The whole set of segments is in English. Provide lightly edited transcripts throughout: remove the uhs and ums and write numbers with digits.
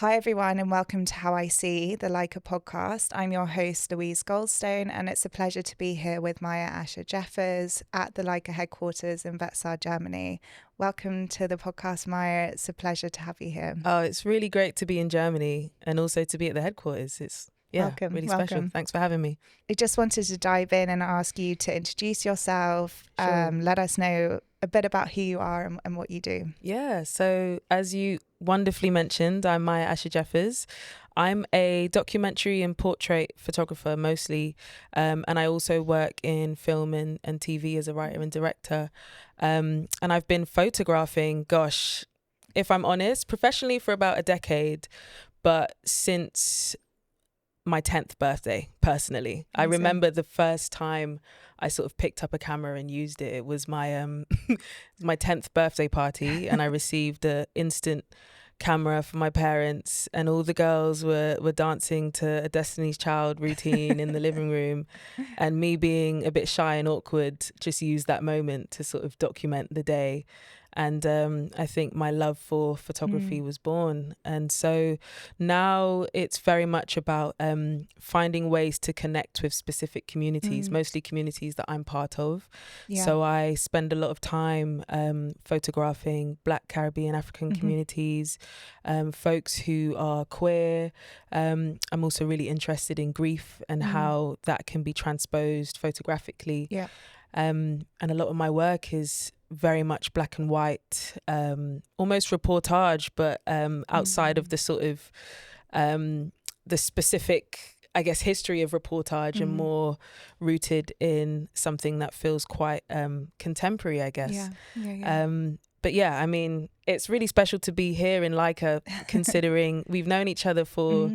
Hi everyone and welcome to How I See, the Leica Podcast. I'm your host Louise Goldstone and it's a pleasure to be here with Myah Asha Jeffers at the Leica headquarters in Wetzlar, Germany. Welcome to the podcast, Myah. It's a pleasure to have you here. Oh, it's really great to be in Germany and also to be at the headquarters. It's really special. Thanks for having me. I just wanted to dive in and ask you to introduce yourself, Sure. Let us know a bit about who you are and what you do. Yeah, so as you wonderfully mentioned, I'm Myah Asha Jeffers. I'm a documentary and portrait photographer mostly, and I also work in film and TV as a writer and director. And I've been photographing, gosh, if I'm honest, professionally for about a decade, but since my 10th birthday, personally. I remember the first time I sort of picked up a camera and used it. It was my my 10th birthday party, and I received an instant camera from my parents, and all the girls were dancing to a Destiny's Child routine in the living room, and me being a bit shy and awkward just used that moment to sort of document the day. And I think my love for photography was born. And so now it's very much about finding ways to connect with specific communities, mostly communities that I'm part of. Yeah. So I spend a lot of time photographing Black, Caribbean, African communities, folks who are queer. I'm also really interested in grief and how that can be transposed photographically. Yeah. And a lot of my work is very much black and white, almost reportage, but outside of the sort of the specific, I guess, history of reportage and more rooted in something that feels quite contemporary, I guess. But yeah, I mean, it's really special to be here in Leica, considering we've known each other for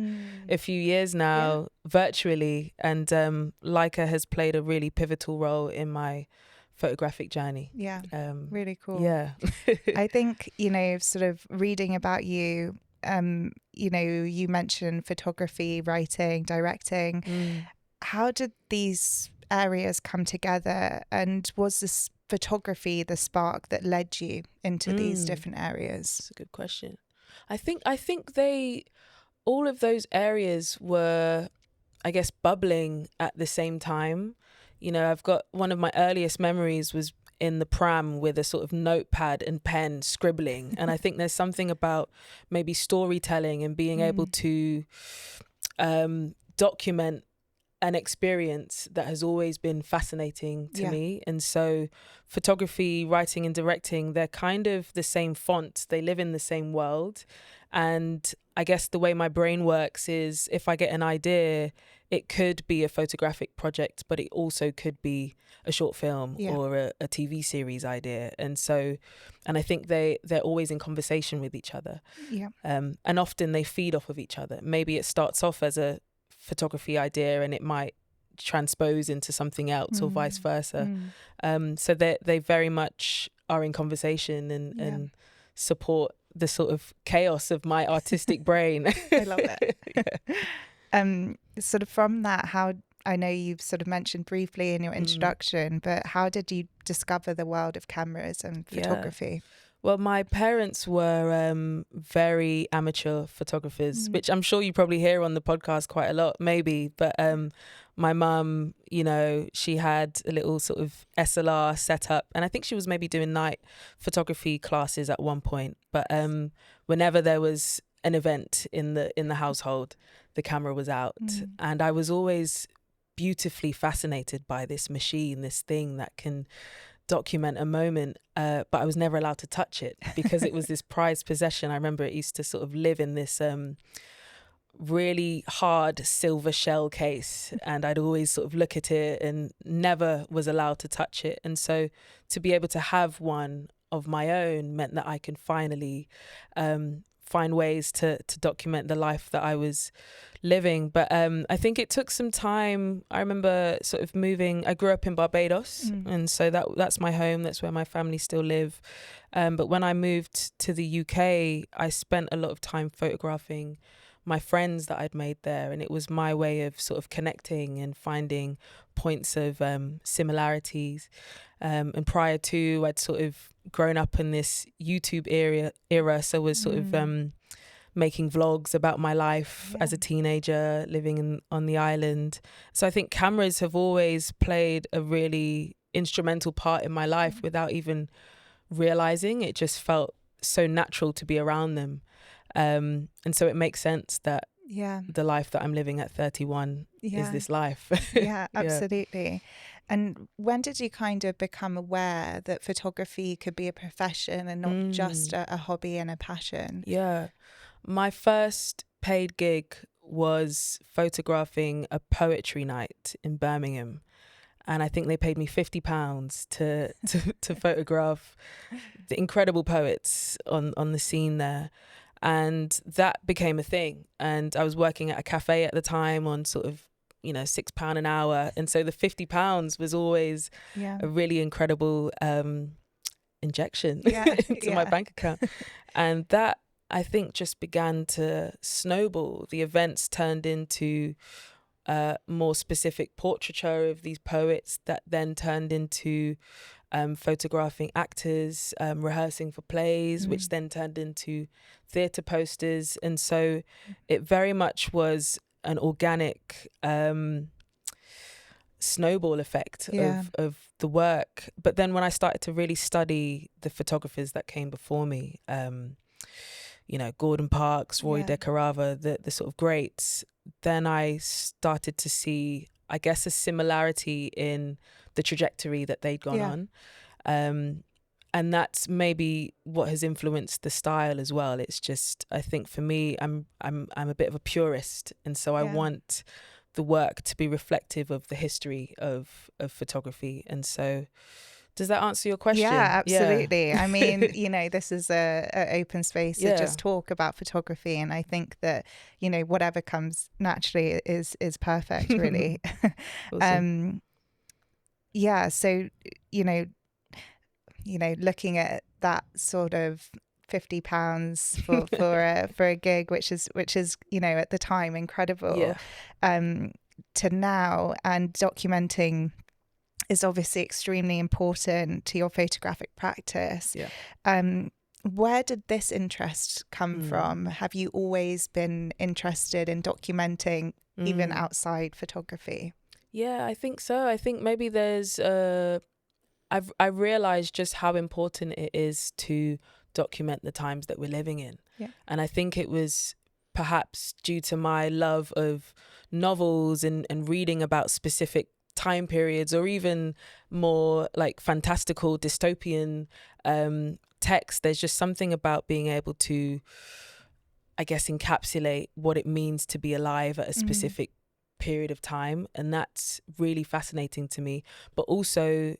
a few years now, virtually, and Leica has played a really pivotal role in my photographic journey. Yeah, really cool. Yeah. I think, sort of reading about you, you mentioned photography, writing, directing. How did these areas come together, and was this photography the spark that led you into these different areas? That's a good question. I think all of those areas were, I guess, bubbling at the same time. I've got one of my earliest memories was in the pram with a sort of notepad and pen scribbling. And I think there's something about maybe storytelling and being able to document an experience that has always been fascinating to me. And so photography, writing and directing, they're kind of the same font. They live in the same world. And I guess the way my brain works is if I get an idea, it could be a photographic project, but it also could be a short film or a TV series idea. And I think they're always in conversation with each other. Yeah. And often they feed off of each other. Maybe it starts off as a photography idea and it might transpose into something else or vice versa. So they very much are in conversation and support the sort of chaos of my artistic brain. I love it. Sort of from that, how, I know you've sort of mentioned briefly in your introduction, but how did you discover the world of cameras and photography? Well, my parents were very amateur photographers, which I'm sure you probably hear on the podcast quite a lot, maybe. But my mum, she had a little sort of SLR set up, and I think she was maybe doing night photography classes at one point. But whenever there was an event in the household, the camera was out, and I was always beautifully fascinated by this machine, this thing that can document a moment, but I was never allowed to touch it because it was this prized possession. I remember it used to sort of live in this really hard silver shell case, and I'd always sort of look at it and never was allowed to touch it. And so to be able to have one of my own meant that I can finally find ways to document the life that I was living. But I think it took some time. I remember sort of moving. I grew up in Barbados, and so that's my home. That's where my family still live. But when I moved to the UK, I spent a lot of time photographing my friends that I'd made there, and it was my way of sort of connecting and finding points of similarities. And prior to, I'd sort of grown up in this YouTube era, so was sort of making vlogs about my life as a teenager living on the island. So I think cameras have always played a really instrumental part in my life without even realizing. It just felt so natural to be around them. And so it makes sense that the life that I'm living at 31 is this life. Yeah, absolutely. And when did you kind of become aware that photography could be a profession and not just a hobby and a passion? Yeah. My first paid gig was photographing a poetry night in Birmingham. And I think they paid me £50 to photograph the incredible poets on the scene there. And that became a thing. And I was working at a cafe at the time on sort of, £6 an hour. And so the £50 was always a really incredible injection into my bank account. And that, I think, just began to snowball. The events turned into more specific portraiture of these poets that then turned into photographing actors, rehearsing for plays, which then turned into theatre posters. And so it very much was an organic snowball effect of the work. But then when I started to really study the photographers that came before me, Gordon Parks, Roy de Carava, the sort of greats, then I started to see, I guess, a similarity in the trajectory that they'd gone on. And that's maybe what has influenced the style as well. It's just, I think for me, I'm a bit of a purist. And so I want the work to be reflective of the history of photography. And so does that answer your question? Yeah, absolutely. I mean, this is a open space to just talk about photography. And I think that, whatever comes naturally is perfect, really. Awesome. So, looking at that sort of £50 for a gig, which is at the time incredible, to now, and documenting is obviously extremely important to your photographic practice. Where did this interest come from? Have you always been interested in documenting even outside photography? Yeah, I think so. I think maybe there's I realized just how important it is to document the times that we're living in. And I think it was perhaps due to my love of novels and reading about specific time periods, or even more like fantastical dystopian text. There's just something about being able to, I guess, encapsulate what it means to be alive at a specific period of time. And that's really fascinating to me. But also,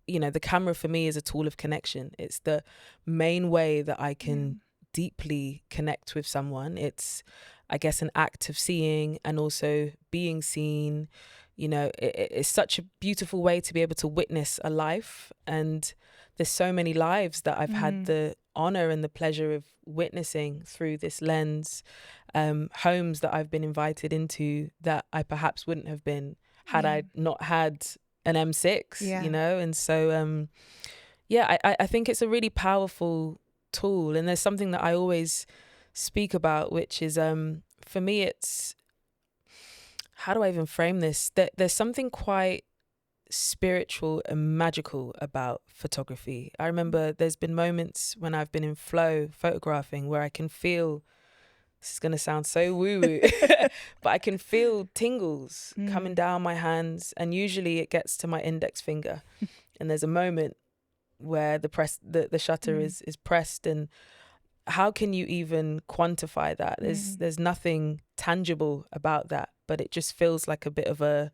the camera for me is a tool of connection. It's the main way that I can deeply connect with someone. It's, I guess, an act of seeing and also being seen. It's such a beautiful way to be able to witness a life. And there's so many lives that I've had the honor and the pleasure of witnessing through this lens, homes that I've been invited into that I perhaps wouldn't have been had I not had an M6, and so, I think it's a really powerful tool. And there's something that I always speak about, which is, for me, it's, how do I even frame this? There's something quite spiritual and magical about photography. I remember there's been moments when I've been in flow photographing where I can feel, this is going to sound so woo-woo, but I can feel tingles coming down my hands, and usually it gets to my index finger. And there's a moment where the shutter is pressed, and how can you even quantify that? There's nothing tangible about that, but it just feels like a bit of a,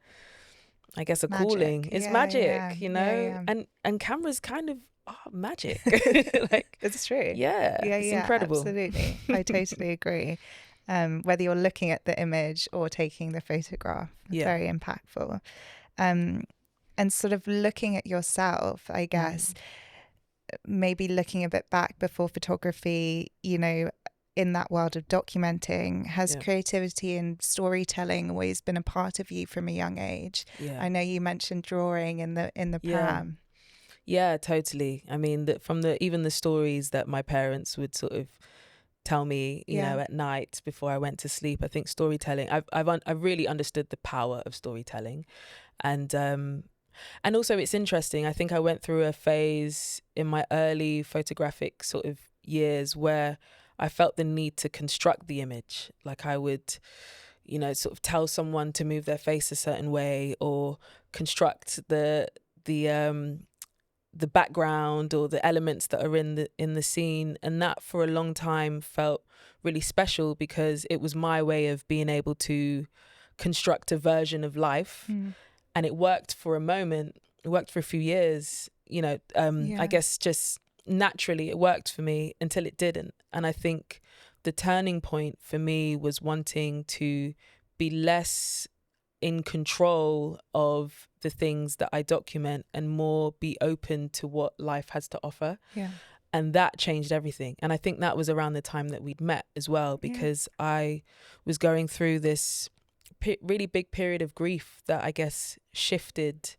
I guess, a magic. Calling. It's magic, and cameras kind of are magic. Like, it's true. It's incredible. Absolutely. I totally agree. Whether you're looking at the image or taking the photograph, very impactful. And sort of looking at yourself, I guess, maybe looking a bit back before photography, in that world of documenting, has creativity and storytelling always been a part of you from a young age? I know you mentioned drawing in the pram. Yeah, totally. I mean, even the stories that my parents would sort of tell me, you know, at night before I went to sleep. I think storytelling, I've really understood the power of storytelling. And also it's interesting. I think I went through a phase in my early photographic sort of years where I felt the need to construct the image. Like I would, you know, sort of tell someone to move their face a certain way, or construct the background or the elements that are in the scene. And that for a long time felt really special, because it was my way of being able to construct a version of life. And it worked for a moment. It worked for a few years, you know. I guess just naturally it worked for me until it didn't. And I think the turning point for me was wanting to be less in control of the things that I document and more be open to what life has to offer. And that changed everything. And I think that was around the time that we'd met as well, because I was going through this really big period of grief that I guess shifted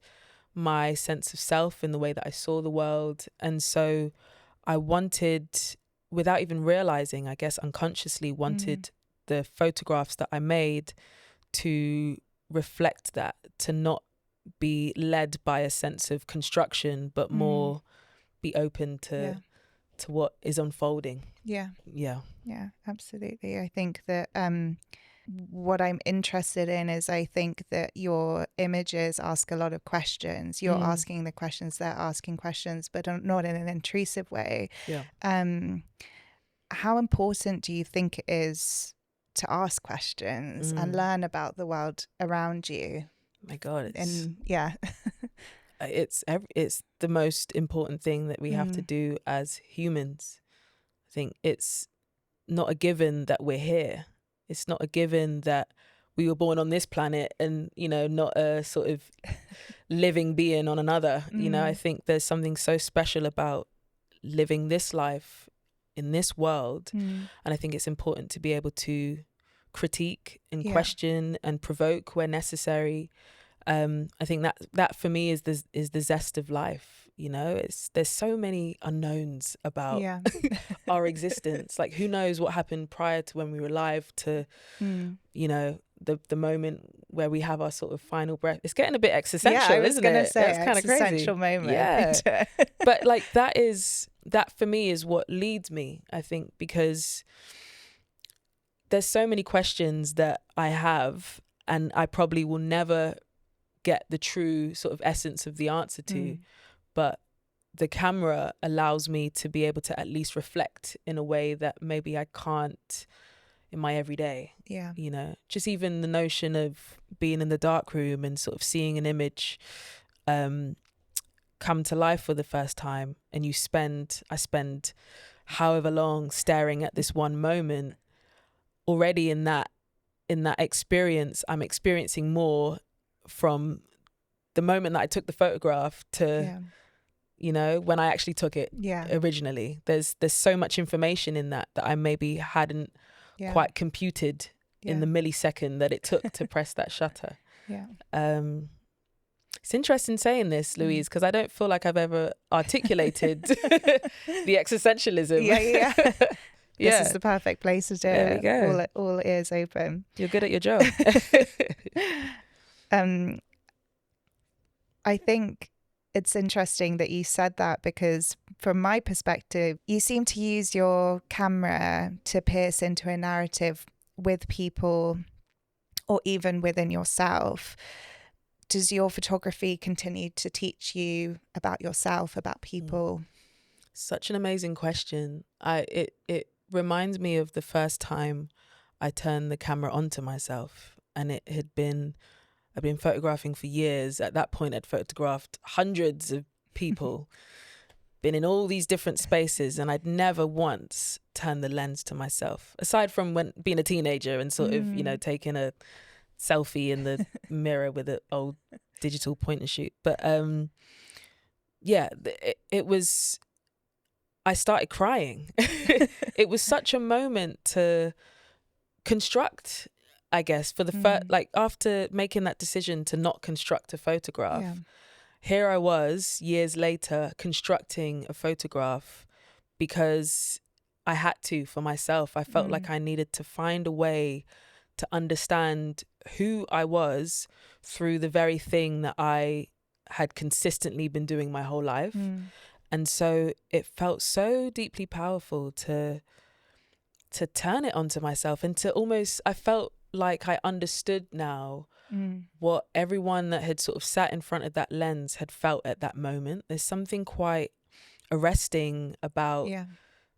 my sense of self in the way that I saw the world. And so I wanted, without even realizing, I guess unconsciously wanted the photographs that I made to reflect that, to not be led by a sense of construction, but more be open to what is unfolding. Yeah, absolutely. I think that what I'm interested in is, I think that your images ask a lot of questions. You're asking the questions, they're asking questions, but not in an intrusive way. How important do you think it is to ask questions and learn about the world around you? My God, it's the most important thing that we have to do as humans. I think it's not a given that we're here. It's not a given that we were born on this planet and, you know, not a sort of living being on another. You know, I think there's something so special about living this life in this world. And I think it's important to be able to critique and question and provoke where necessary. I think that for me is the zest of life. You know, there's so many unknowns about our existence. Like, who knows what happened prior to when we were alive to, you know, the moment where we have our sort of final breath. It's getting a bit existential, isn't it? Say, that's kind of crazy. Existential moment. Yeah. But like that for me is what leads me, I think, because there's so many questions that I have and I probably will never get the true sort of essence of the answer to. But the camera allows me to be able to at least reflect in a way that maybe I can't in my everyday. You know, just even the notion of being in the dark room and sort of seeing an image come to life for the first time, and I spend however long staring at this one moment. Already in that experience, I'm experiencing more from the moment that I took the photograph to you know, when I actually took it originally. There's so much information in that I maybe hadn't quite computed in the millisecond that it took to press that shutter. It's interesting saying this, Louise, because I don't feel like I've ever articulated the existentialism. This is the perfect place to do it. There we go. All ears open. You're good at your job. I think it's interesting that you said that, because from my perspective, you seem to use your camera to pierce into a narrative with people or even within yourself. Does your photography continue to teach you about yourself, about people? Such an amazing question. It reminds me of the first time I turned the camera onto myself, and I've been photographing for years. At that point, I'd photographed hundreds of people, been in all these different spaces, and I'd never once turned the lens to myself, aside from when being a teenager and sort of, you know, taking a selfie in the mirror with an old digital point and shoot. But it was, I started crying. It was such a moment to construct, I guess, for the first, like after making that decision to not construct a photograph, here I was years later constructing a photograph, because I had to for myself. I felt like I needed to find a way to understand who I was through the very thing that I had consistently been doing my whole life. And so it felt so deeply powerful to turn it onto myself, and to almost, I felt like I understood now what everyone that had sort of sat in front of that lens had felt at that moment. There's something quite arresting about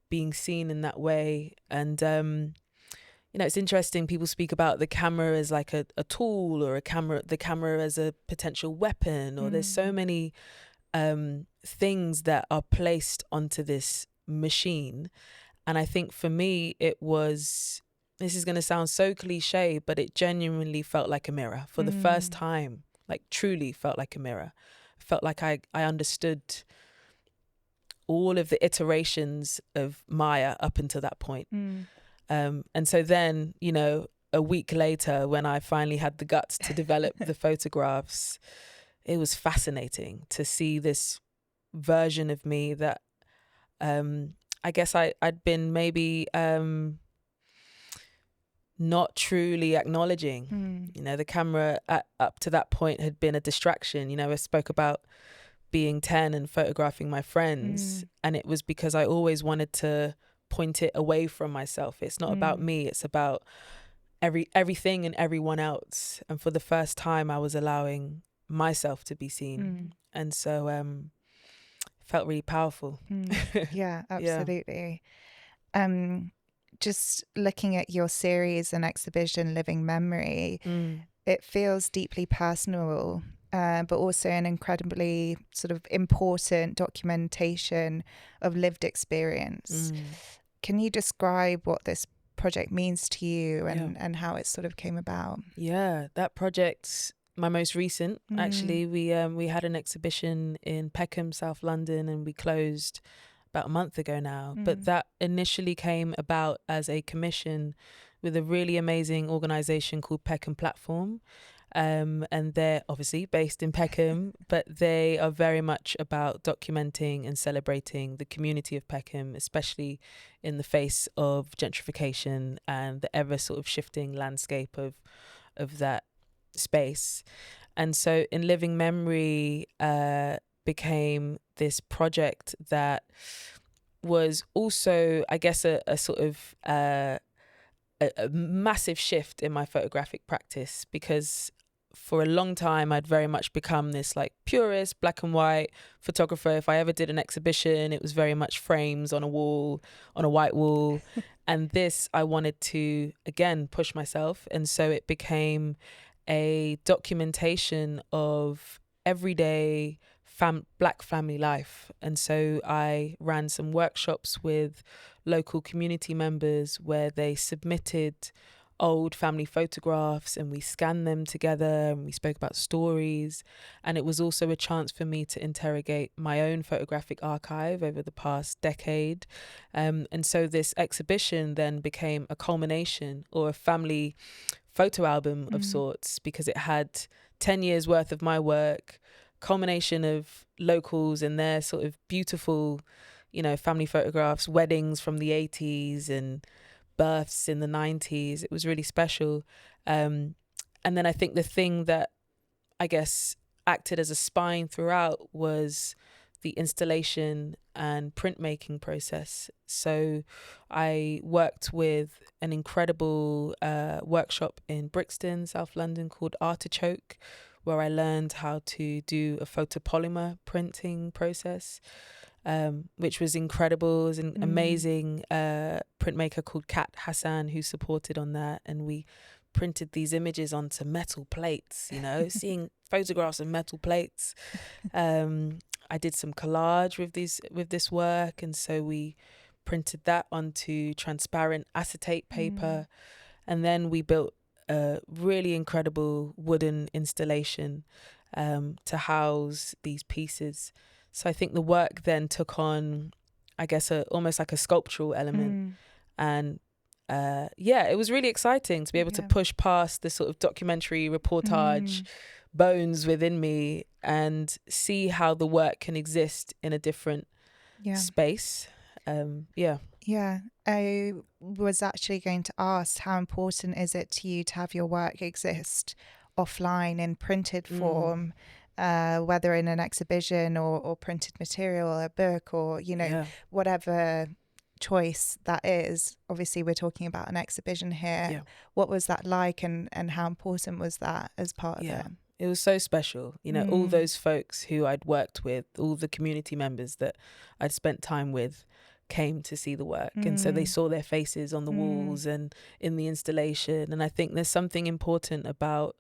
being seen in that way. And you know, it's interesting, people speak about the camera as like a tool, or the camera as a potential weapon, or there's so many things that are placed onto this machine. And I think for me, it was, this is going to sound so cliche, but it genuinely felt like a mirror for the first time, like truly felt like a mirror. I felt like I understood all of the iterations of Myah up until that point. And so then, you know, a week later, when I finally had the guts to develop the photographs, it was fascinating to see this version of me that I guess I'd been maybe not truly acknowledging. You know, the camera up to that point had been a distraction. You know, I spoke about being 10 and photographing my friends, and it was because I always wanted to point it away from myself. It's not about me, it's about everything and everyone else. And for the first time, I was allowing myself to be seen. And so felt really powerful. Yeah, absolutely. Just looking at your series and exhibition Living Memory, it feels deeply personal, but also an incredibly sort of important documentation of lived experience. Can you describe what this project means to you and how it sort of came about? Yeah, that project, my most recent, actually, we had an exhibition in Peckham, South London, and we closed about a month ago now. But that initially came about as a commission with a really amazing organisation called Peckham Platform. And they're obviously based in Peckham, but they are very much about documenting and celebrating the community of Peckham, especially in the face of gentrification and the ever sort of shifting landscape of that space. And so in Living Memory became this project that was also, I guess, a sort of a massive shift in my photographic practice, because for a long time I'd very much become this like purist black and white photographer. If I ever did an exhibition, it was very much frames on a wall, on a white wall. And this, I wanted to again push myself, and so it became a documentation of everyday Black family life. And so I ran some workshops with local community members where they submitted old family photographs and we scanned them together and we spoke about stories. And it was also a chance for me to interrogate my own photographic archive over the past decade. And so this exhibition then became a culmination, or a family photo album of sorts, because it had 10 years worth of my work, culmination of locals and their sort of beautiful, you know, family photographs, weddings from the 80s and births in the 90s. It was really special. And then I think the thing that I guess acted as a spine throughout was the installation and printmaking process. So I worked with an incredible workshop in Brixton, South London, called Artichoke, where I learned how to do a photopolymer printing process, which was incredible. It was an amazing printmaker called Kat Hassan who supported on that. And we printed these images onto metal plates, you know, seeing photographs of metal plates. I did some collage with this work, and so we printed that onto transparent acetate paper. And then we built a really incredible wooden installation to house these pieces. So I think the work then took on, I guess, almost like a sculptural element. And it was really exciting to be able to push past the sort of documentary reportage bones within me and see how the work can exist in a different space. Yeah, I was actually going to ask, how important is it to you to have your work exist offline in printed form, whether in an exhibition or printed material, a book, or, whatever choice that is. Obviously, we're talking about an exhibition here. Yeah. What was that like, and how important was that as part of it? It was so special. All those folks who I'd worked with, all the community members that I'd spent time with, came to see the work, and so they saw their faces on the walls and in the installation. And I think there's something important about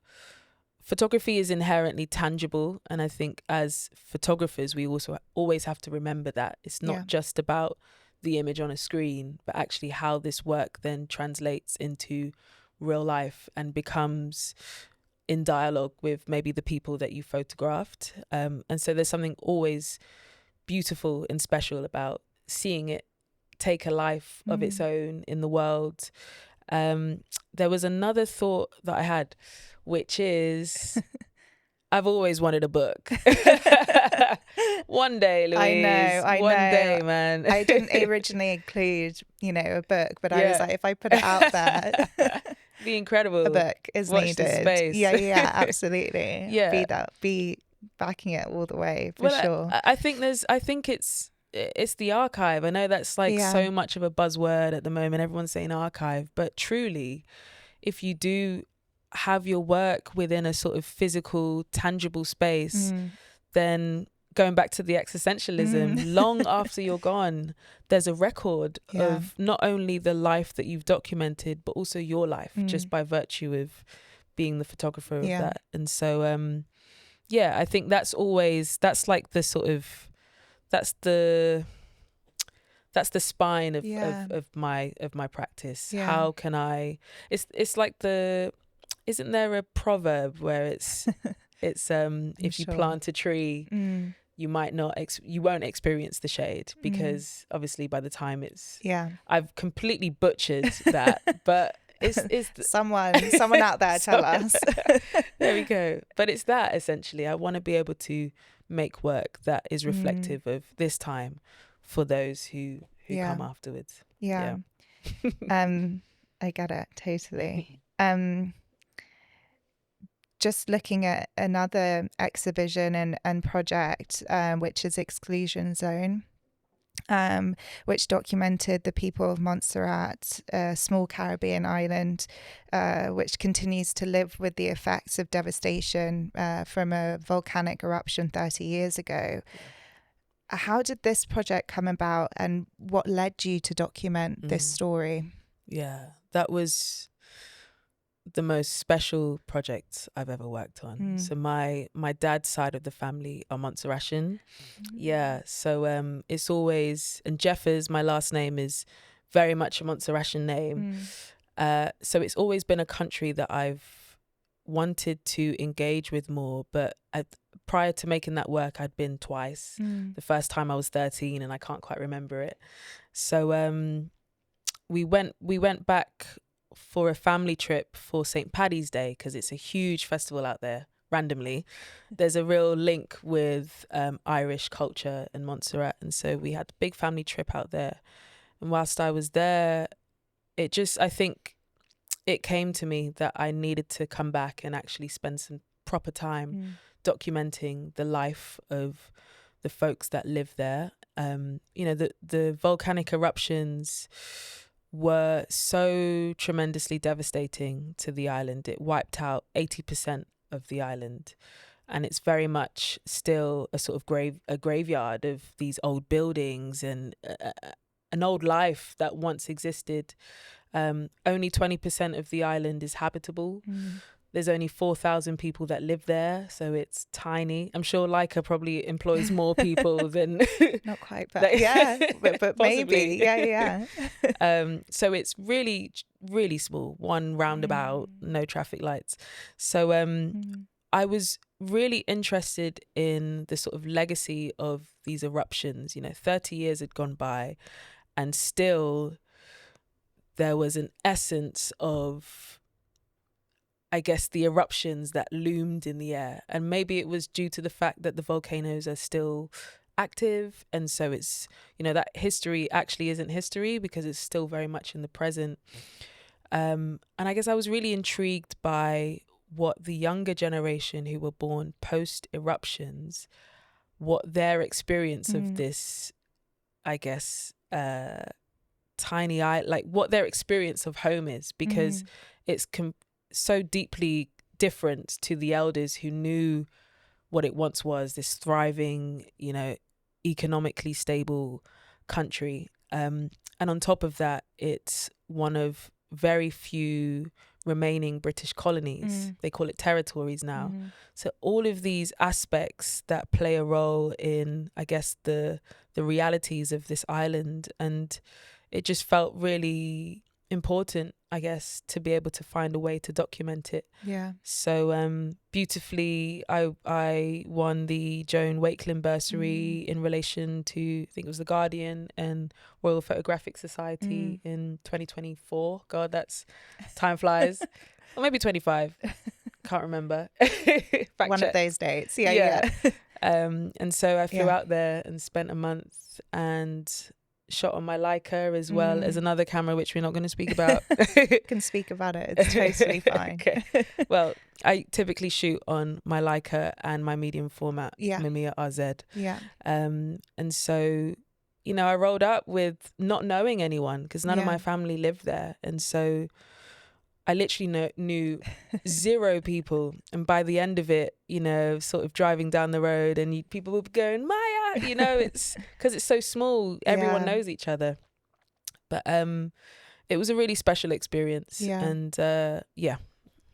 photography is inherently tangible, and I think as photographers we also always have to remember that it's not just about the image on a screen, but actually how this work then translates into real life and becomes in dialogue with maybe the people that you photographed. And so there's something always beautiful and special about seeing it take a life of its own in the world. There was another thought that I had, which is I've always wanted a book. One day, Louise. I know. One day, man. I didn't originally include, a book, but I was like, if I put it out there, be incredible. A book is Watch needed. this space. Yeah, absolutely. Yeah. Be backing it all the way for well, sure. I think it's the archive. I know that's like so much of a buzzword at the moment. Everyone's saying archive, but truly, if you do have your work within a sort of physical, tangible space, then going back to the existentialism, long after you're gone, there's a record of not only the life that you've documented, but also your life, just by virtue of being the photographer of that. And so, I think that's like the sort of, that's the spine of my practice. How can I, it's like isn't there a proverb where it's if you plant a tree, you might not you won't experience the shade, because obviously by the time I've completely butchered that, but it's someone out there tell us. There we go. But it's that essentially. I want to be able to make work that is reflective of this time for those who come afterwards. I get it totally. Just looking at another exhibition and project, which is Exclusion Zone, which documented the people of Montserrat, a small Caribbean island, which continues to live with the effects of devastation from a volcanic eruption 30 years ago. How did this project come about, and what led you to document this story? Yeah, that was the most special project I've ever worked on. So my dad's side of the family are Montserratian. So it's always, and Jeffers, my last name, is very much a Montserratian name. So it's always been a country that I've wanted to engage with more, but prior to making that work, I'd been twice. The first time I was 13 and I can't quite remember it. So we went back for a family trip for St. Paddy's Day, because it's a huge festival out there. Randomly, there's a real link with Irish culture in Montserrat, and so we had a big family trip out there. And whilst I was there, I think it came to me that I needed to come back and actually spend some proper time documenting the life of the folks that live there. The volcanic eruptions were so tremendously devastating to the island. It wiped out 80% of the island, and it's very much still a sort of graveyard of these old buildings and an old life that once existed. Only 20% of the island is habitable. There's only 4,000 people that live there, so it's tiny. I'm sure Leica probably employs more people than... Not quite, but but maybe. So it's really, really small. One roundabout, no traffic lights. So I was really interested in the sort of legacy of these eruptions. 30 years had gone by, and still there was an essence of, I guess, the eruptions that loomed in the air. And maybe it was due to the fact that the volcanoes are still active. And so it's, you know, that history actually isn't history because it's still very much in the present. And I guess I was really intrigued by what the younger generation who were born post eruptions, what their experience of this, I guess, tiny like what their experience of home is, because it's so deeply different to the elders who knew what it once was, this thriving, you know, economically stable country. And on top of that, it's one of very few remaining British colonies. They call it territories now. So all of these aspects that play a role in, I guess, the realities of this island, and it just felt really important, I guess, to be able to find a way to document it. Yeah. So beautifully, I won the Joan Wakelin bursary in relation to, I think it was The Guardian and Royal Photographic Society in 2024. God, that's time flies. Or maybe 25. Can't remember. One check. Of those dates. Yeah. And so I flew out there and spent a month and shot on my Leica, as well as another camera which we're not going to speak about. Can speak about it, it's totally fine. Okay. Well, I typically shoot on my Leica and my medium format, Myah RZ. And so, you know, I rolled up with not knowing anyone because none of my family lived there, and so I literally knew zero people. And by the end of it, you know, sort of driving down the road and people would be going, Myah, you know, it's because it's so small. Everyone knows each other. But it was a really special experience. And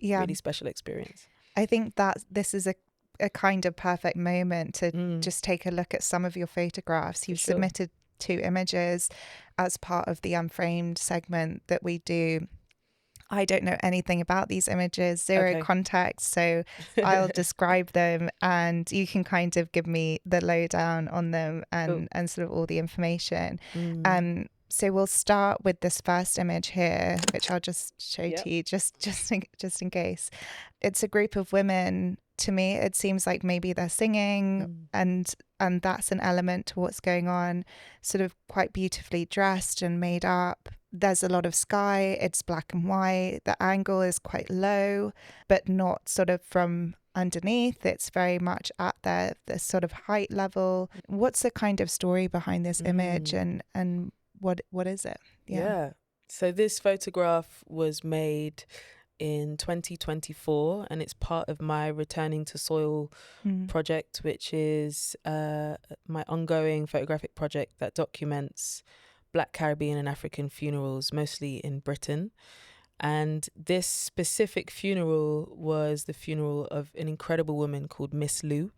really special experience. I think that this is a kind of perfect moment to just take a look at some of your photographs. You've submitted 2 images as part of the Unframed segment that we do. I don't know anything about these images, zero context, so I'll describe them and you can kind of give me the lowdown on them and sort of all the information. So we'll start with this first image here, which I'll just show to you just in case. It's a group of women. To me, it seems like maybe they're singing and that's an element to what's going on, sort of quite beautifully dressed and made up. There's a lot of sky, it's black and white, the angle is quite low, but not sort of from underneath. It's very much at the sort of height level. What's the kind of story behind this image and what is it? Yeah. So this photograph was made in 2024 and it's part of my Returning to Soil project, which is my ongoing photographic project that documents Black, Caribbean and African funerals, mostly in Britain. And this specific funeral was the funeral of an incredible woman called Miss Lou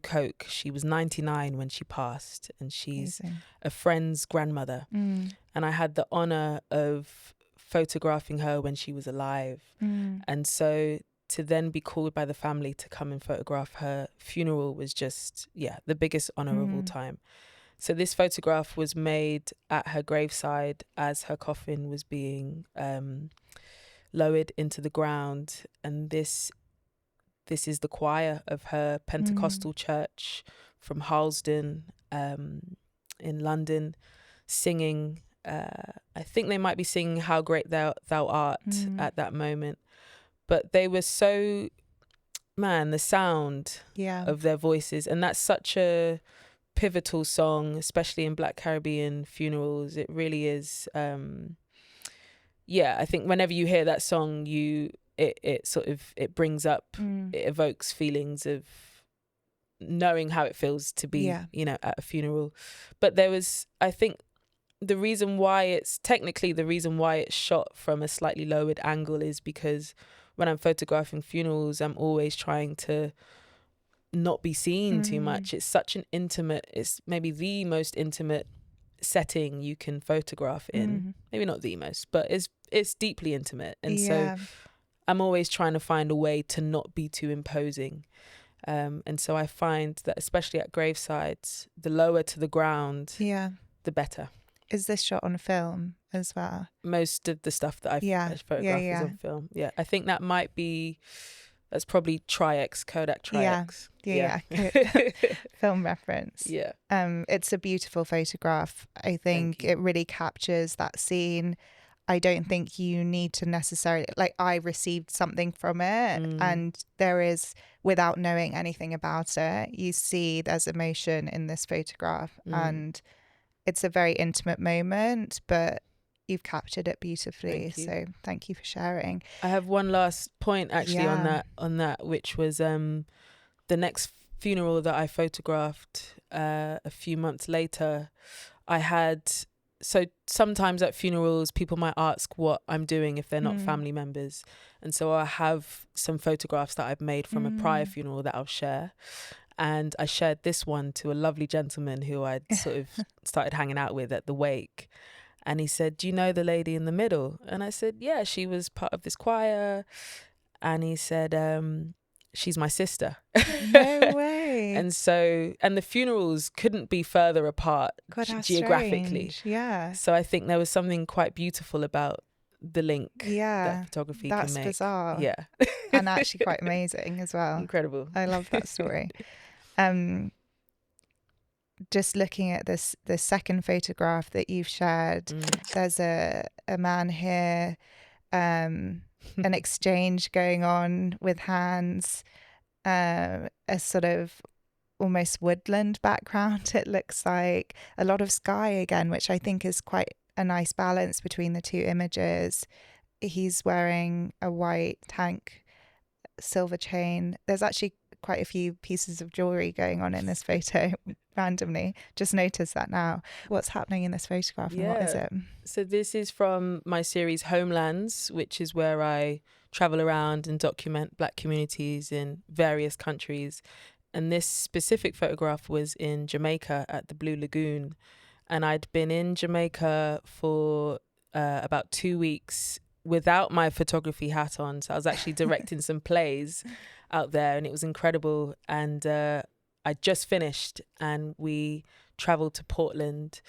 Coke. She was 99 when she passed, and she's a friend's grandmother. And I had the honor of photographing her when she was alive. And so to then be called by the family to come and photograph her funeral was just, the biggest honor of all time. So this photograph was made at her graveside as her coffin was being lowered into the ground. And this is the choir of her Pentecostal church from Harlesden in London, singing. I think they might be singing How Great Thou Art at that moment. But they were so, the sound of their voices. And that's such a pivotal song, especially in Black Caribbean funerals. It really is. I think whenever you hear that song, it brings up, it evokes feelings of knowing how it feels to be, at a funeral. But there was, I think, the reason why it's shot from a slightly lowered angle is because when I'm photographing funerals, I'm always trying to not be seen too much. It's such an intimate, it's maybe the most intimate setting you can photograph in. Maybe not the most, but it's deeply intimate. And so I'm always trying to find a way to not be too imposing. And so I find that especially at gravesides, the lower to the ground, the better. Is this shot on film as well? Most of the stuff that I've photographed is on film. I think that might be That's probably Tri-X, Kodak Tri-X. Yeah. Film reference. Yeah. It's a beautiful photograph. I think it really captures that scene. I don't think you need to necessarily, like, I received something from it, and there is, without knowing anything about it, you see there's emotion in this photograph, and it's a very intimate moment, but you've captured it beautifully. So thank you for sharing. I have one last point actually on that, which was the next funeral that I photographed a few months later. So sometimes at funerals, people might ask what I'm doing if they're not family members. And so I have some photographs that I've made from a prior funeral that I'll share. And I shared this one to a lovely gentleman who I'd sort of started hanging out with at the wake. And he said, "Do you know the lady in the middle?" And I said, "Yeah, she was part of this choir." And he said, "She's my sister." No way. And the funerals couldn't be further apart geographically. Strange. Yeah. So I think there was something quite beautiful about the link that photography can make. That's bizarre. Yeah. And actually quite amazing as well. Incredible. I love that story. Just looking at the second photograph that you've shared, there's a man here, an exchange going on with hands, a sort of almost woodland background. It looks like a lot of sky again, which I think is quite a nice balance between the two images. He's wearing a white tank, silver chain. There's actually quite a few pieces of jewelry going on in this photo randomly. Just noticed that now. What's happening in this photograph and what is it? So this is from my series Homelands, which is where I travel around and document Black communities in various countries. And this specific photograph was in Jamaica at the Blue Lagoon. And I'd been in Jamaica for about 2 weeks without my photography hat on. So I was actually directing some plays out there, and it was incredible. And I just finished, and we traveled to Portland,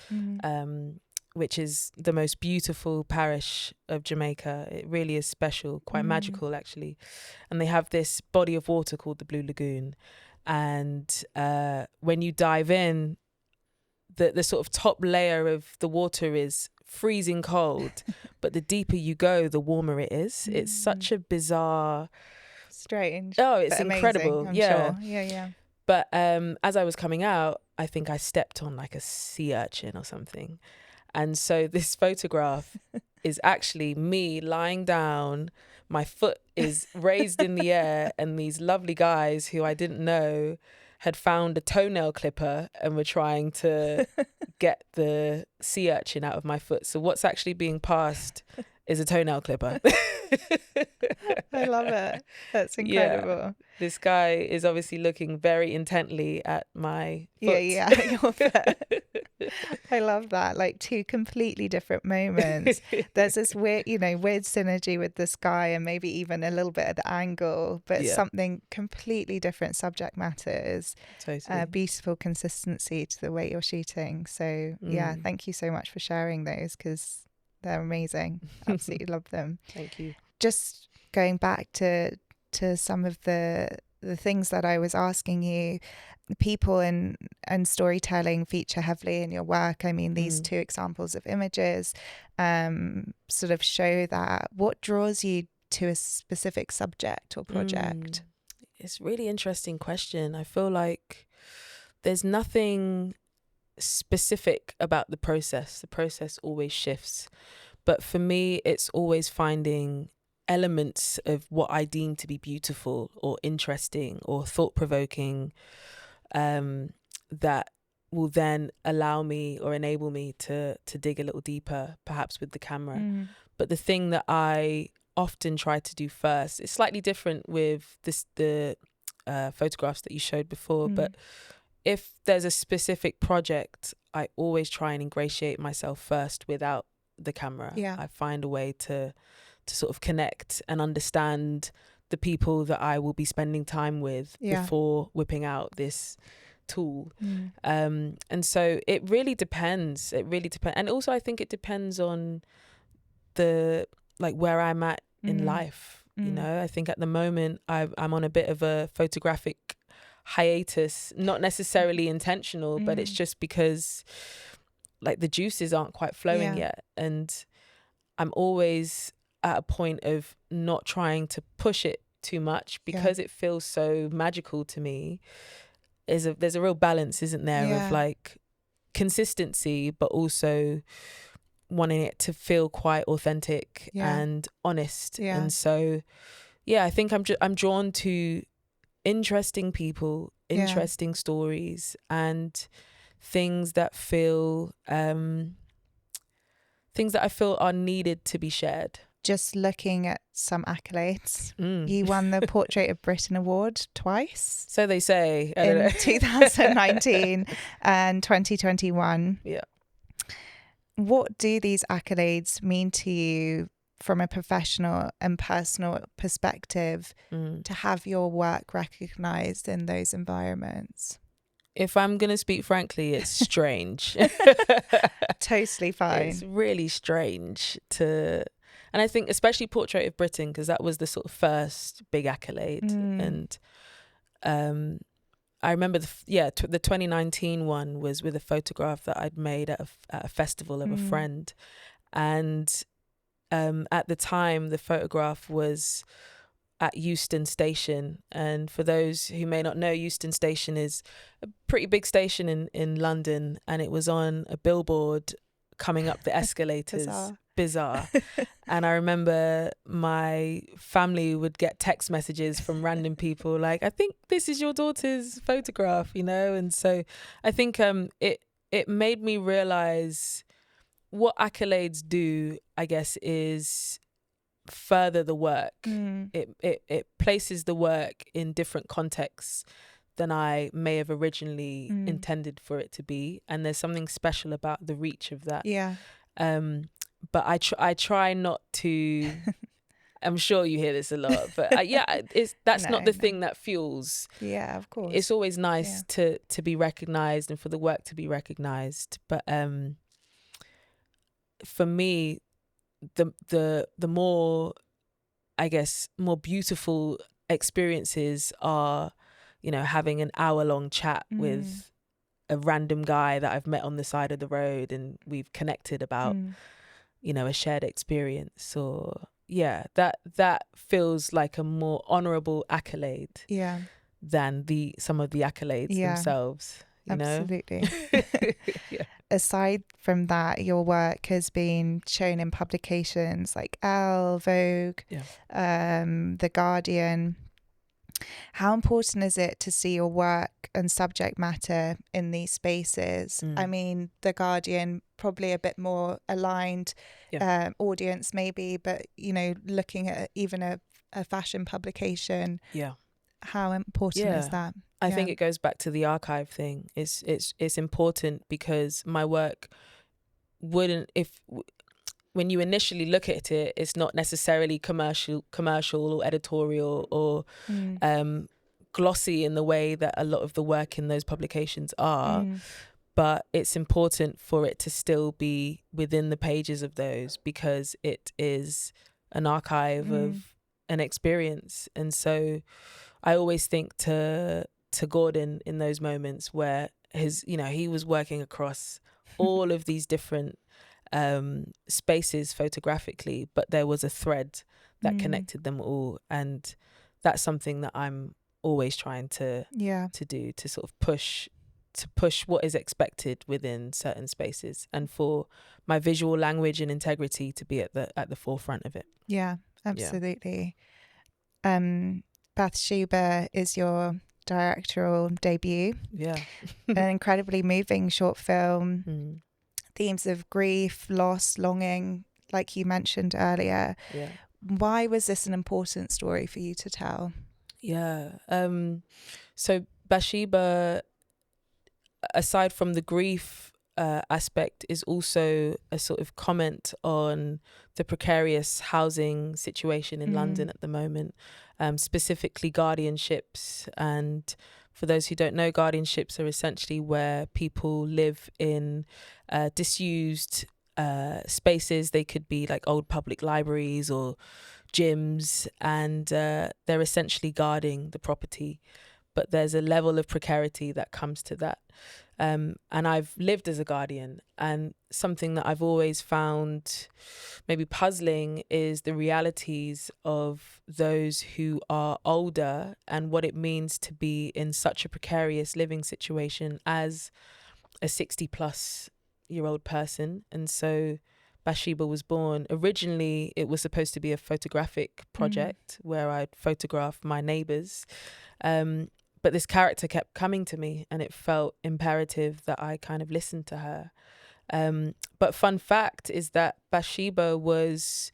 which is the most beautiful parish of Jamaica. It really is special, quite magical actually. And they have this body of water called the Blue Lagoon. And when you dive in, the sort of top layer of the water is freezing cold, but the deeper you go, the warmer it is. It's such a bizarre, strange. Oh, it's incredible. Amazing, I'm sure. Yeah. But as I was coming out, I think I stepped on like a sea urchin or something. And so this photograph is actually me lying down. My foot is raised in the air, and these lovely guys who I didn't know had found a toenail clipper and were trying to get the sea urchin out of my foot. So what's actually being passed is a toenail clipper. I love it. That's incredible. Yeah. This guy is obviously looking very intently at my foot. Yeah, your foot. I love that. Like two completely different moments. There's this weird synergy with the sky and maybe even a little bit of the angle, but something completely different subject matters. Totally. Beautiful consistency to the way you're shooting. So yeah, thank you so much for sharing those, because they're amazing. Absolutely love them. Thank you. Just going back to some of the things that I was asking you, people and storytelling feature heavily in your work. I mean, these two examples of images sort of show that. What draws you to a specific subject or project? It's a really interesting question. I feel like there's nothing specific about the process. The process always shifts. But for me, it's always finding elements of what I deem to be beautiful or interesting or thought-provoking that will then allow me or enable me to dig a little deeper, perhaps with the camera. But the thing that I often try to do first, it's slightly different with the photographs that you showed before, but if there's a specific project, I always try and ingratiate myself first without the camera. I find a way to sort of connect and understand the people that I will be spending time with before whipping out this tool. And so it really depends. And also I think it depends on where I'm at in life. You know, I think at the moment I'm on a bit of a photographic hiatus, not necessarily intentional, but it's just because like the juices aren't quite flowing yet. And I'm always at a point of not trying to push it too much because it feels so magical to me. There's a real balance, isn't there, of like consistency, but also wanting it to feel quite authentic and honest. And so, I think I'm drawn to interesting people, interesting stories, and things that I feel are needed to be shared. Just looking at some accolades, you won the Portrait of Britain Award twice. So they say. I in don't know. 2019 and 2021. Yeah. What do these accolades mean to you from a professional and personal perspective to have your work recognised in those environments? If I'm going to speak frankly, it's strange. Totally fine. It's really strange and I think especially Portrait of Britain, because that was the sort of first big accolade. And I remember the 2019 one was with a photograph that I'd made at a festival of a friend. And at the time, the photograph was at Euston Station. And for those who may not know, Euston Station is a pretty big station in London. And it was on a billboard coming up the escalators. Bizarre. And I remember my family would get text messages from random people like, I think this is your daughter's photograph, you know? And so I think it made me realize what accolades do, I guess, is further the work. It places the work in different contexts than I may have originally intended for it to be. And there's something special about the reach of that. Yeah. But I try not to. I'm sure you hear this a lot, but that's not the thing that fuels. Yeah, of course. It's always nice to be recognised and for the work to be recognised. But for me, the more, I guess, more beautiful experiences are, you know, having an hour-long chat with a random guy that I've met on the side of the road and we've connected about, you know, a shared experience, or that feels like a more honourable accolade than some of the accolades themselves. You Absolutely. know? Aside from that, your work has been shown in publications like Elle, Vogue, The Guardian. How important is it to see your work and subject matter in these spaces? I mean, The Guardian, probably a bit more aligned audience maybe, but, you know, looking at even a fashion publication, how important is that? I think it goes back to the archive thing. It's important because my work wouldn't, when you initially look at it, it's not necessarily commercial or editorial or glossy in the way that a lot of the work in those publications are. But it's important for it to still be within the pages of those because it is an archive of an experience. And so I always think to Gordon in those moments where he was working across all of these different spaces photographically, but there was a thread that connected them all. And that's something that I'm always trying to do, to sort of push what is expected within certain spaces, and for my visual language and integrity to be at the forefront of it. Yeah, absolutely. Bathsheba is your directorial debut. An incredibly moving short film. Themes of grief, loss, longing, like you mentioned earlier. Why was this an important story for you to tell? So Bathsheba, aside from the grief aspect, is also a sort of comment on the precarious housing situation in London at the moment, specifically guardianships. And for those who don't know, guardianships are essentially where people live in disused spaces. They could be like old public libraries or gyms, and they're essentially guarding the property. But there's a level of precarity that comes to that. And I've lived as a guardian, and something that I've always found maybe puzzling is the realities of those who are older and what it means to be in such a precarious living situation as a 60-plus-year-old person. And so Bathsheba was born. Originally, it was supposed to be a photographic project where I'd photograph my neighbours. But this character kept coming to me, and it felt imperative that I kind of listened to her. But fun fact is that Bathsheba was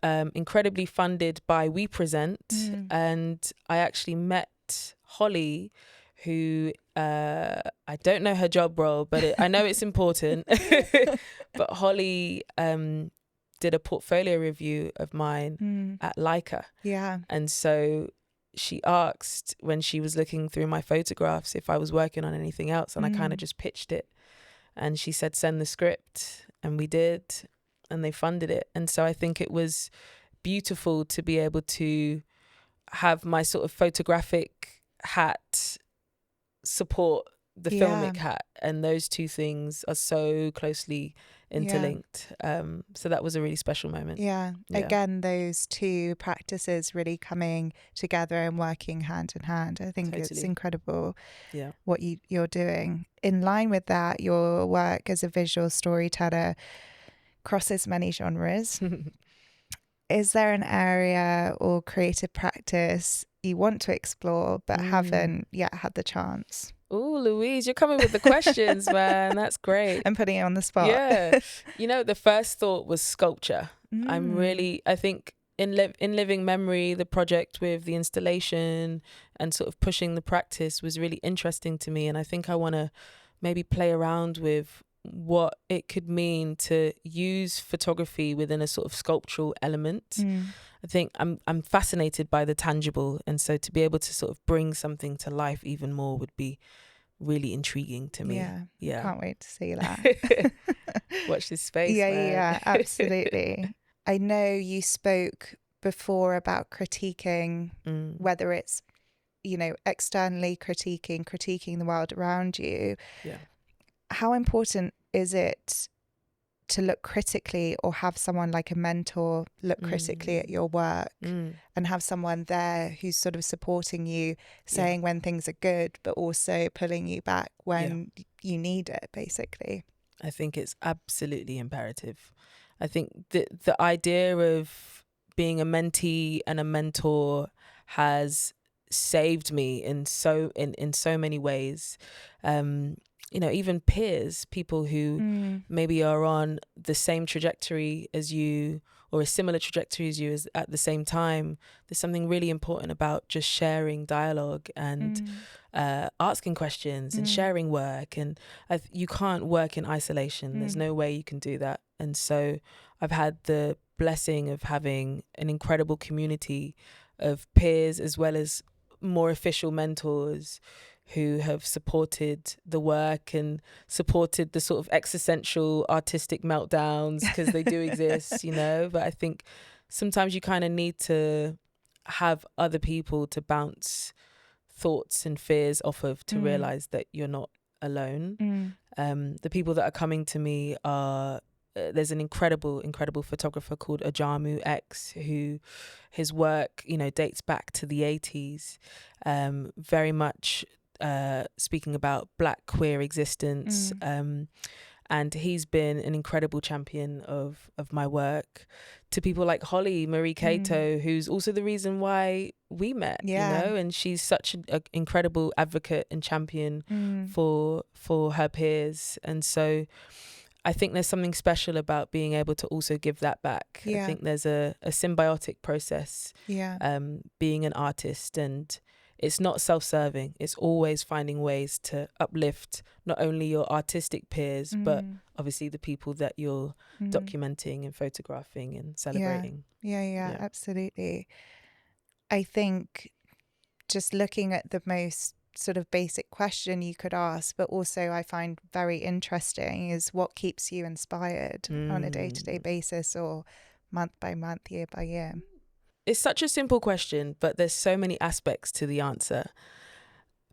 incredibly funded by We Present. And I actually met Holly, who I don't know her job role, but I know it's important. But Holly did a portfolio review of mine at Leica. Yeah. And so she asked when she was looking through my photographs if I was working on anything else, and I kind of just pitched it. And she said, send the script. And we did, and they funded it. And so I think it was beautiful to be able to have my sort of photographic hat support the filmic hat, and those two things are so closely interlinked. So that was a really special moment. Again, those two practices really coming together and working hand in hand. I think it's incredible what you're doing. In line with that, your work as a visual storyteller crosses many genres. Is there an area or creative practice you want to explore but haven't yet had the chance? Oh, Louise, you're coming with the questions, man. That's great. I'm putting it on the spot. Yeah. The first thought was sculpture. I think in living memory, the project with the installation and sort of pushing the practice was really interesting to me. And I think I want to maybe play around with what it could mean to use photography within a sort of sculptural element. I think I'm fascinated by the tangible, and so to be able to sort of bring something to life even more would be really intriguing to me. Yeah. Can't wait to see that. Watch this space. Yeah, absolutely. I know you spoke before about critiquing, whether it's, externally critiquing the world around you. Yeah. How important is it to look critically, or have someone like a mentor look critically at your work and have someone there who's sort of supporting you, saying when things are good, but also pulling you back when you need it, basically? I think it's absolutely imperative. I think the idea of being a mentee and a mentor has saved me in so many ways. Even peers, people who maybe are on the same trajectory as you or a similar trajectory as you at the same time. There's something really important about just sharing dialogue and asking questions and sharing work. And you can't work in isolation. There's no way you can do that. And so I've had the blessing of having an incredible community of peers as well as more official mentors who have supported the work and supported the sort of existential artistic meltdowns, because they do exist, But I think sometimes you kind of need to have other people to bounce thoughts and fears off of to realize that you're not alone. The people that are coming to me are... there's an incredible photographer called Ajamu X, who his work, dates back to the 80s, very much speaking about Black queer existence. And he's been an incredible champion of my work, to people like Holly Marie Cato, who's also the reason why we met, and she's such an incredible advocate and champion for her peers. And so I think there's something special about being able to also give that back. I think there's a symbiotic process, being an artist, and it's not self-serving. It's always finding ways to uplift not only your artistic peers, but obviously the people that you're documenting and photographing and celebrating. Yeah, absolutely. I think just looking at the most sort of basic question you could ask, but also I find very interesting, is what keeps you inspired on a day-to-day basis, or month by month, year by year? It's such a simple question, but there's so many aspects to the answer,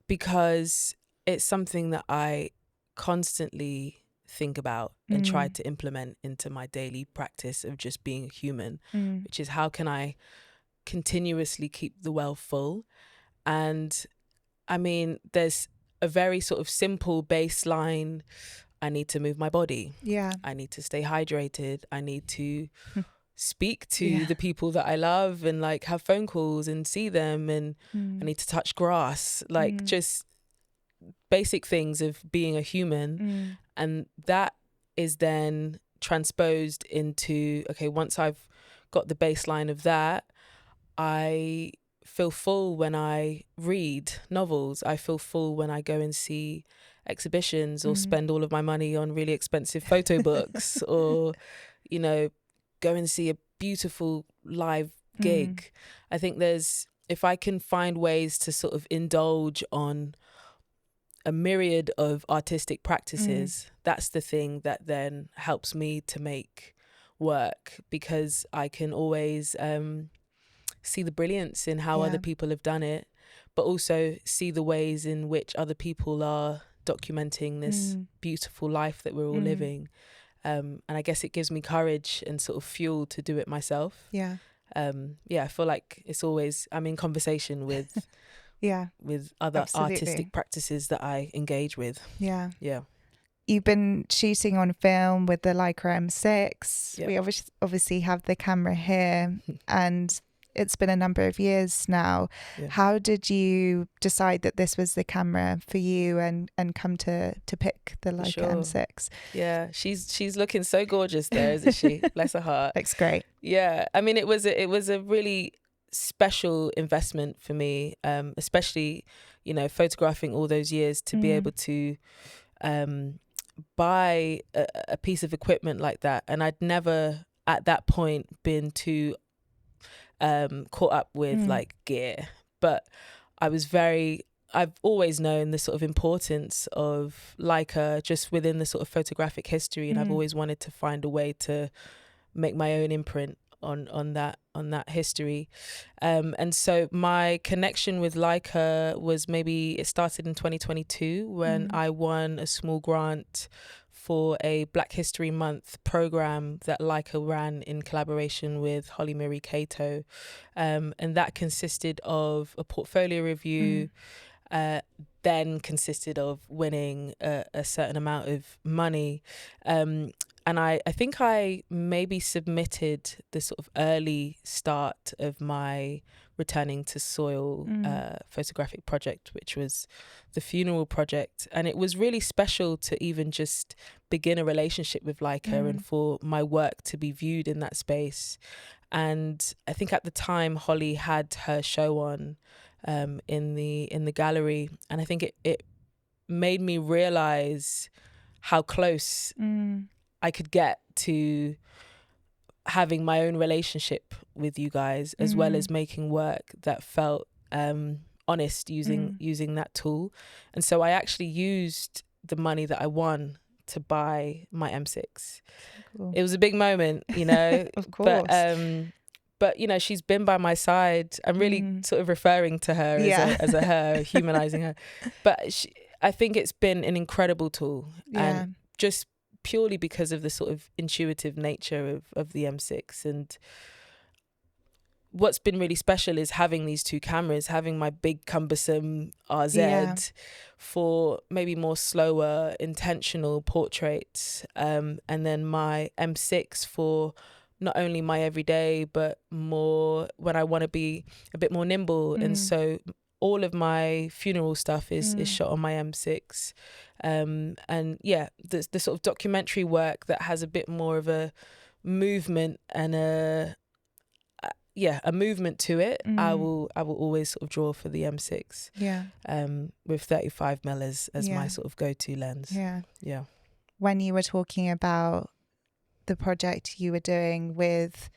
because it's something that I constantly think about and try to implement into my daily practice of just being a human, which is how can I continuously keep the well full. And I mean, there's a very sort of simple baseline. I need to move my body. Yeah. I need to stay hydrated. I need to speak to the people that I love and like have phone calls and see them, and I need to touch grass, like just basic things of being a human. And that is then transposed into, okay, once I've got the baseline of that, I feel full when I read novels. I feel full when I go and see exhibitions or spend all of my money on really expensive photo books or, you know, go and see a beautiful live gig. I think if I can find ways to sort of indulge on a myriad of artistic practices, that's the thing that then helps me to make work, because I can always see the brilliance in how other people have done it, but also see the ways in which other people are documenting this beautiful life that we're all living. And I guess it gives me courage and sort of fuel to do it myself. I feel like it's always, I'm in conversation with with other artistic practices that I engage with. You've been shooting on film with the Leica M6. Yep. We obviously have the camera here, and it's been a number of years now. How did you decide that this was the camera for you and come to pick the Leica M6? Yeah, she's looking so gorgeous there, isn't she? Bless her heart. Looks great. Yeah, I mean, it was a really special investment for me, especially, you know, photographing all those years, to be able to buy a piece of equipment like that. And I'd never at that point been too caught up with like gear, but I've always known the sort of importance of Leica just within the sort of photographic history, and I've always wanted to find a way to make my own imprint on that history. And so my connection with Leica was, it started in 2022 when I won a small grant for a Black History Month program that Leica ran in collaboration with Holly Marie Cato. And that consisted of a portfolio review, then consisted of winning a certain amount of money. And I think I maybe submitted the sort of early start of my returning to soil photographic project, which was the funeral project. And it was really special to even just begin a relationship with Leica and for my work to be viewed in that space. And I think at the time Holly had her show on in the gallery, and I think it made me realize how close I could get to having my own relationship with you guys, as well as making work that felt honest using that tool. And so I actually used the money that I won to buy my M6. Cool. It was a big moment, you know. Of course. But you know, she's been by my side. I'm really sort of referring to her as a her, humanizing her. But I think it's been an incredible tool, and just purely because of the sort of intuitive nature of the M6. And what's been really special is having these two cameras, having my big cumbersome RZ for maybe more slower, intentional portraits, and then my M6 for not only my everyday, but more when I want to be a bit more nimble. And so all of my funeral stuff is shot on my M6. And yeah, the sort of documentary work that has a bit more of a movement and a movement to it, I will always sort of draw for the M6. With 35mm as my sort of go-to lens. When you were talking about the project you were doing with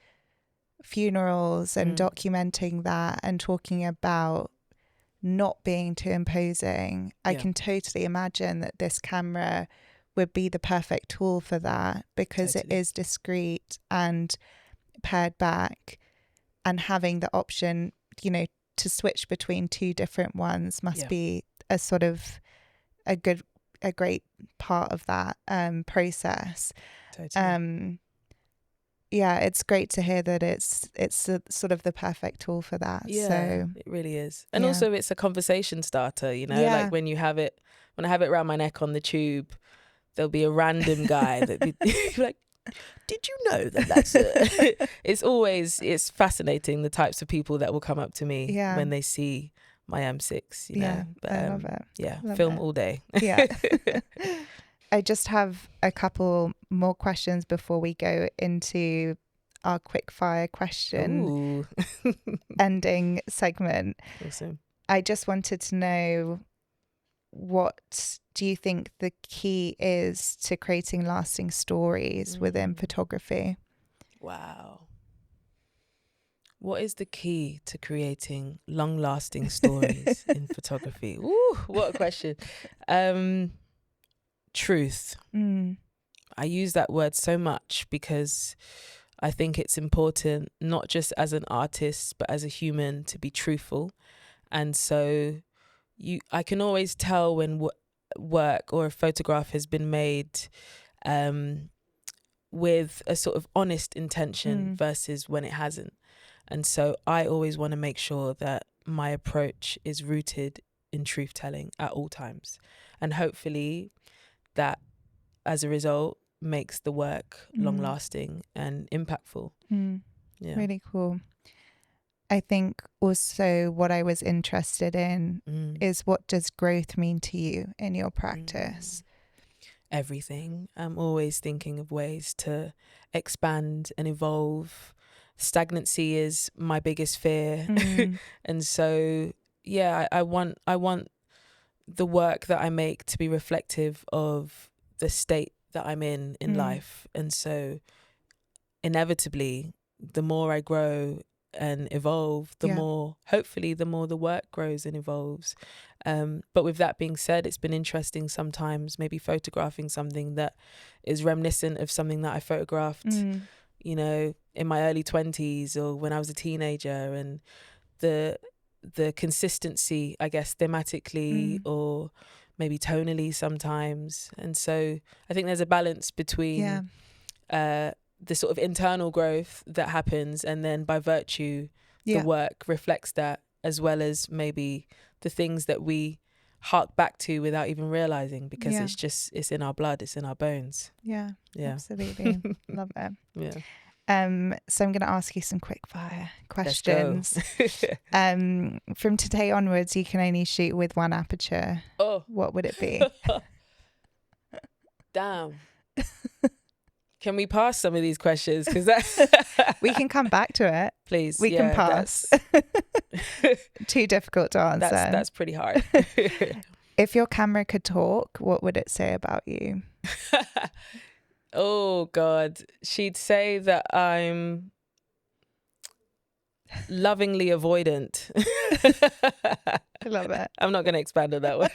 funerals and documenting that and talking about not being too imposing, I can totally imagine that this camera would be the perfect tool for that, because it is discreet and paired back, and having the option, you know, to switch between two different ones must be a sort of a great part of that process. Totally. Yeah, it's great to hear that it's sort of the perfect tool for that. Yeah, so it really is. And also it's a conversation starter, you know, like when I have it around my neck on the tube, there'll be a random guy that be like, did you know that's it's fascinating, the types of people that will come up to me when they see my M6, you know. But I love it. love film it all day. Yeah. I just have a couple more questions before we go into our quick fire question ending segment. Awesome. I just wanted to know, what do you think the key is to creating lasting stories within photography? Wow. What is the key to creating long-lasting stories in photography? Ooh, what a question. Truth. I use that word so much because I think it's important, not just as an artist, but as a human, to be truthful. And so I can always tell when work or a photograph has been made with a sort of honest intention versus when it hasn't. And so I always want to make sure that my approach is rooted in truth telling at all times. And hopefully that, as a result, makes the work long lasting and impactful. Yeah. Really cool. I think also what I was interested in is, what does growth mean to you in your practice? Everything. I'm always thinking of ways to expand and evolve. Stagnancy is my biggest fear. And so, yeah, I want the work that I make to be reflective of the state that I'm in life. And so inevitably, the more I grow and evolve, the more, hopefully, the more the work grows and evolves. But with that being said, it's been interesting sometimes maybe photographing something that is reminiscent of something that I photographed, you know, in my early 20s or when I was a teenager, and the consistency, I guess, thematically or maybe tonally sometimes. And so I think there's a balance between the sort of internal growth that happens, and then by virtue the work reflects that, as well as maybe the things that we hark back to without even realizing, because it's in our blood, it's in our bones. Yeah. Absolutely. Love it. So I'm going to ask you some quick fire questions. From today onwards, you can only shoot with one aperture. What would it be? Damn. Can we pass some of these questions? Because we can come back to it. Please. We can pass. Too difficult to answer. That's pretty hard. If your camera could talk, what would it say about you? Oh, God. She'd say that I'm lovingly avoidant. I love it. I'm not going to expand on that one.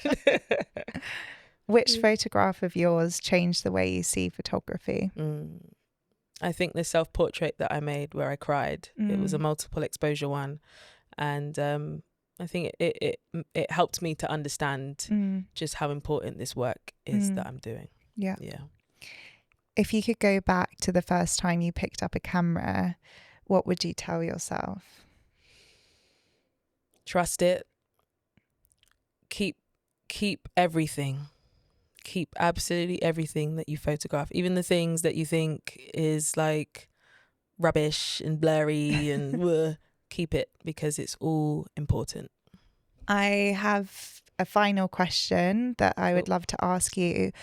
Which photograph of yours changed the way you see photography? I think the self-portrait that I made where I cried, it was a multiple exposure one. And I think it helped me to understand just how important this work is that I'm doing. Yeah. If you could go back to the first time you picked up a camera, what would you tell yourself? Trust it. Keep everything. Keep absolutely everything that you photograph, even the things that you think is like rubbish and blurry and keep it, because it's all important. I have a final question that I would love to ask you.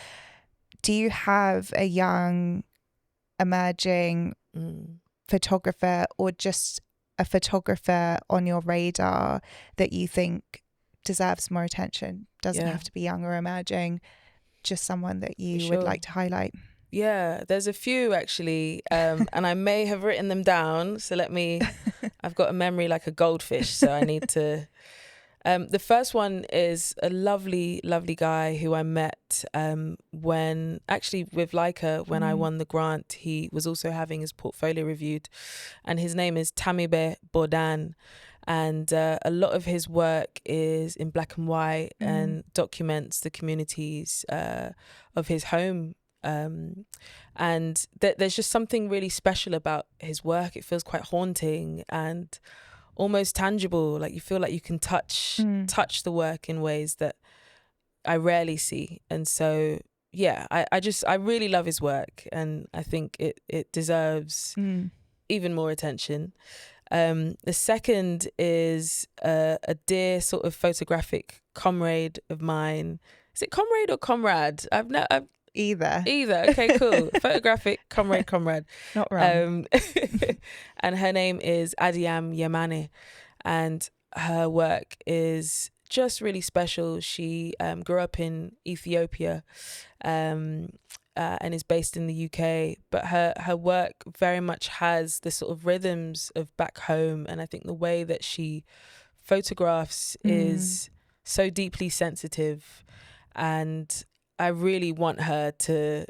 Do you have a young emerging photographer, or just a photographer on your radar that you think deserves more attention? Doesn't have to be young or emerging, just someone that you would like to highlight. Yeah, there's a few actually, and I may have written them down, so I've got a memory like a goldfish, so I need to The first one is a lovely, lovely guy who I met when, actually with Leica, when I won the grant. He was also having his portfolio reviewed, and his name is Tamibe Bodan. And a lot of his work is in black and white and documents the communities of his home. And there's just something really special about his work. It feels quite haunting and almost tangible. Like you feel like you can touch the work in ways that I rarely see. And so, yeah, I really love his work, and I think it deserves even more attention. The second is a dear sort of photographic comrade of mine. Is it comrade or comrade? Either. Okay, cool. Photographic comrade. Not wrong. And her name is Adiam Yamane, and her work is just really special. She grew up in Ethiopia and is based in the UK, but her work very much has the sort of rhythms of back home, and I think the way that she photographs is so deeply sensitive, and I really want her to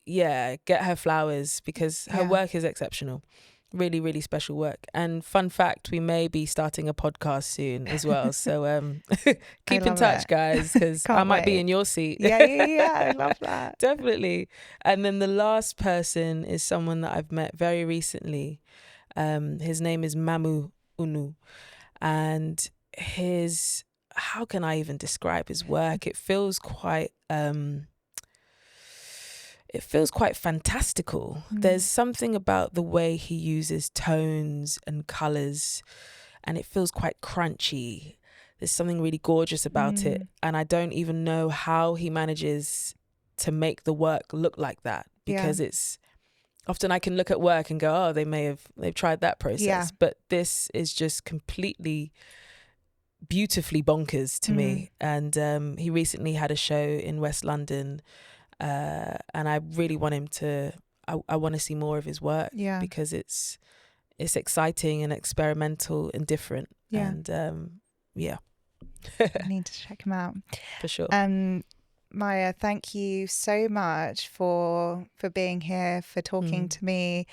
get her flowers, because her work is exceptional. Really, really special work. And fun fact, we may be starting a podcast soon as well. So keep in touch, guys, because I might be in your seat. Yeah, I love that. Definitely. And then the last person is someone that I've met very recently. His name is Mamu Unu. And how can I even describe his work? It feels quite fantastical. There's something about the way he uses tones and colours, and it feels quite crunchy. There's something really gorgeous about it, and I don't even know how he manages to make the work look like that, because it's often I can look at work and go, oh, they've tried that process, but this is just completely beautifully bonkers to me. And he recently had a show in West London, and I really want him to I want to see more of his work, because it's exciting and experimental and different. And I need to check him out for sure. Myah, thank you so much for being here, for talking to me.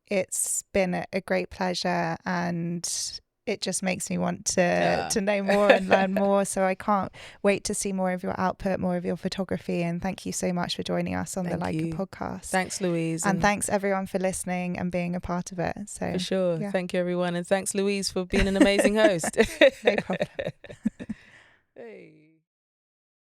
It's been a great pleasure, and it just makes me want to know more and learn more. So I can't wait to see more of your output, more of your photography. And thank you so much for joining us on the Leica Podcast. Thanks, Louise. And thanks everyone for listening and being a part of it. So for sure. Thank you, everyone. And thanks, Louise, for being an amazing host. No problem. Hey.